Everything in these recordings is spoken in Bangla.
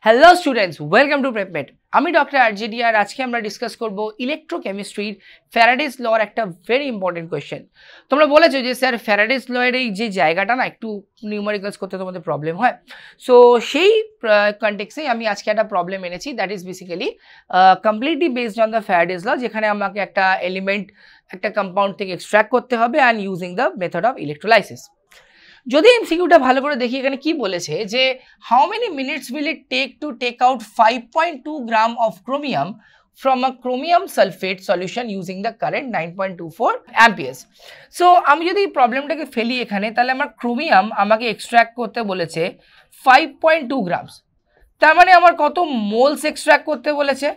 Hello students, welcome to Prepmate. আমি ডক্টর আরজেডি আর আজকে আমরা ডিসকাস করব ইলেকট্রোকেমিস্ট্রির ফ্যারাডেস লর একটা ভেরি ইম্পর্টেন্ট কোয়েশ্চেন। তোমরা বলেছো যে স্যার ফ্যারাডেস লয়ের এই যে জায়গাটা না একটু নিউমেরিক্যালস করতে তোমাদের প্রবলেম হয়, সো সেই কনটেক্সে আমি আজকে একটা প্রবলেম এনেছি that is basically completely based on the Faraday's law, যেখানে আমাকে একটা এলিমেন্ট একটা কম্পাউন্ড থেকে এক্সট্র্যাক্ট করতে হবে and using the method of electrolysis. যদি এমসিকিউটা ভালো করে দেখি এখানে কি বলেছে যে how many minutes will it take to take out 5.2 gram of chromium from a chromium sulfate solution using the current 9.24 amperes. So আমি যদি এই প্রবলেমটাকে ফেলি এখানে, তাহলে আমার ক্রোমিয়াম আমাকে এক্সট্র্যাক্ট করতে বলেছে 5.2 গ্রামস। তার মানে আমার কত মোলস এক্সট্র্যাক্ট করতে বলেছে?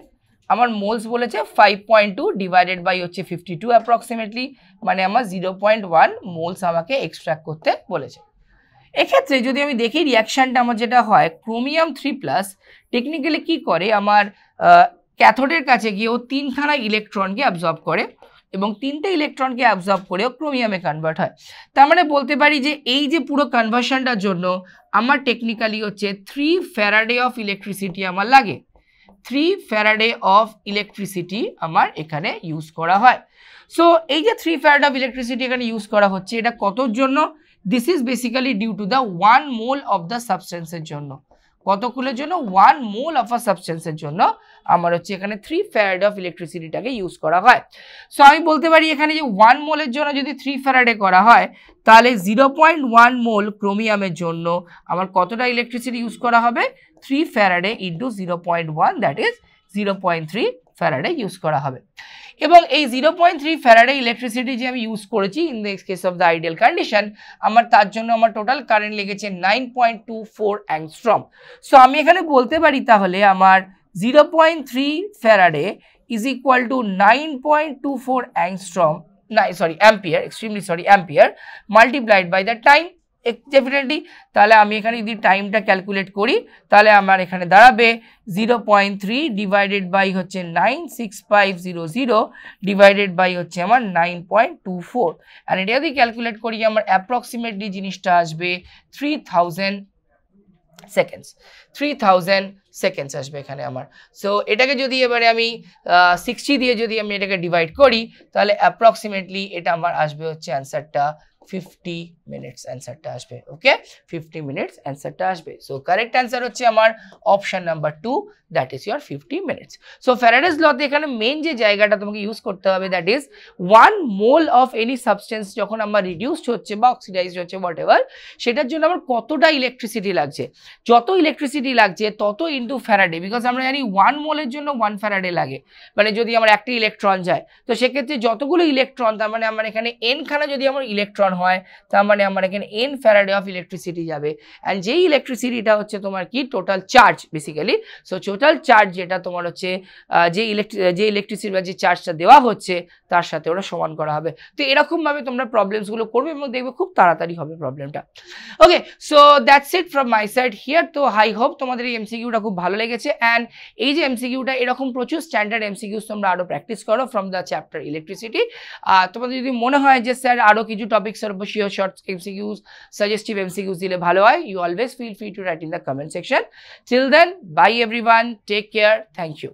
আমার মোলস বলেছে 5.2 ডিভাইডেড বাই হচ্ছে 52 অ্যাপ্রক্সিমেটলি, মানে আমার 0.1 মোলস আমাকে এক্সট্র্যাক্ট করতে বলেছে। এক্ষেত্রে যদি আমি দেখি রিয়াকশানটা আমার যেটা হয়, ক্রোমিয়াম 3+ টেকনিক্যালি কি করে, আমার ক্যাথোডের কাছে গিয়েও 3খানা ইলেকট্রনকে অ্যাবজর্ব করে এবং 3টে ইলেকট্রনকে অ্যাবজর্ব করেও ক্রোমিয়ামে কনভার্ট হয়। তার মানে বলতে পারি যে এই যে পুরো কনভার্সনটার জন্য আমার টেকনিক্যালি হচ্ছে 3 ফ্যারাডে অফ ইলেকট্রিসিটি আমার লাগে। 3 ফ্যারাডে অফ ইলেকট্রিসিটি আমার এখানে ইউজ করা হয়। সো এই যে 3 ফ্যারাডে অফ ইলেকট্রিসিটি এখানে ইউজ করা হচ্ছে, এটা কতর জন্য? This is basically due to the 1 mole of the সাবস্টেন্সের জন্য। কতগুলোর জন্য? 1 মোল অফ আ সাবস্টেন্সের জন্য আমার হচ্ছে এখানে 3 ফ্যারাডে অফ ইলেকট্রিসিটিটাকে ইউজ করা হয়। সো আমি বলতে পারি এখানে যে 1 মোলের জন্য যদি 3 ফ্যারাডে করা হয়, তাহলে 0.1 মোল ক্রোমিয়ামের জন্য আমার কতটা ইলেকট্রিসিটি ইউজ করা হবে? 3 Faraday into 0.1, that is 0.3 Faraday use করা হবে। এবং এই 0.3 ফ্যারাডে ইলেকট্রিসিটি যে আমি ইউজ করেছি in the case of the ideal condition, আমার তার জন্য আমার টোটাল কারেন্ট লেগেছে 9.24 অ্যাংস্ট্রম। সো আমি এখানে বলতে পারি তাহলে আমার 0.3 faraday is equal to 9.24 angstrom, ampere, extremely sorry, ampere multiplied by the time. Definitely তাহলে আমি এখানে যদি টাইমটা ক্যালকুলেট করি, তাহলে আমার এখানে দাঁড়াবে 0.3 ডিভাইডেড বাই হচ্ছে 96500 ডিভাইডেড বাই হচ্ছে আমার 9.24, আর এটা যদি ক্যালকুলেট করি আমার অ্যাপ্রক্সিমেটলি জিনিসটা আসবে 3000 সেকেন্ডস। 3000 সেকেন্ডস আসবে এখানে আমার। সো এটাকে যদি এবারে আমি 60 দিয়ে যদি আমি এটাকে ডিভাইড করি, তাহলে অ্যাপ্রক্সিমেটলি এটা আমার আসবে হচ্ছে অ্যান্সারটা 50 মিনিটস অ্যান্সারটা আসবে। ওকে, 50 মিনিটস অ্যান্সারটা আসবে। সো কারেক্ট অ্যান্সার হচ্ছে আমার option number 2, that is your 50 minutes. So Faraday's লতে এখানে মেন যে জায়গাটা তোমাকে ইউজ করতে হবে, that is 1 mole of any substance যখন আমার রিডিউসড হচ্ছে বা অক্সিডাইজড হচ্ছে হোয়াট এভার, সেটার জন্য আমার কতটা ইলেকট্রিসিটি লাগছে। যত ইলেকট্রিসিটি লাগছে তত ইন্টু ফ্যারাডে, বিকজ আমরা জানি 1 মোলের জন্য 1 ফ্যারাডে লাগে, মানে যদি আমার একটা ইলেকট্রন যায়, তো সেক্ষেত্রে যতগুলো ইলেকট্রন, তার মানে আমার এখানে n খানা যদি আমার ইলেকট্রন হয়, তার মানে আমার এখানে n ফ্যারাডে অফ ইলেকট্রিসিটি যাবে। অ্যান্ড যেই ইলেকট্রিসিটিটা হচ্ছে তোমার কি total charge basically. So total charge যেটা তোমার হচ্ছে যে ইলেকট্রিসিটি বা যে চার্জটা দেওয়া হচ্ছে তার সাথে ওরা সমান করা হবে। তো এরকমভাবে তোমরা প্রবলেমসগুলো করবে এবং দেখবে খুব তাড়াতাড়ি হবে প্রবলেমটা। Okay, so that's it from my side here. তো আই হোপ তোমাদের এই এমসিকিউটা খুব ভালো লেগেছে। অ্যান্ড এই যে এমসিকিউটা, এরকম প্রচুর স্ট্যান্ডার্ড এমসিকিউস তোমরা আরও প্র্যাকটিস করো ফ্রম দ্য চ্যাপ্টার ইলেকট্রিসিটি। তোমাদের যদি মনে হয় যে স্যার আরও কিছু টপিক্সের উপর শর্ট এমসিকিউস, সাজেস্টিভ এমসিকিউস দিলে ভালো হয়, you always feel free to write in the comment section. Till then, bye everyone, take care, thank you.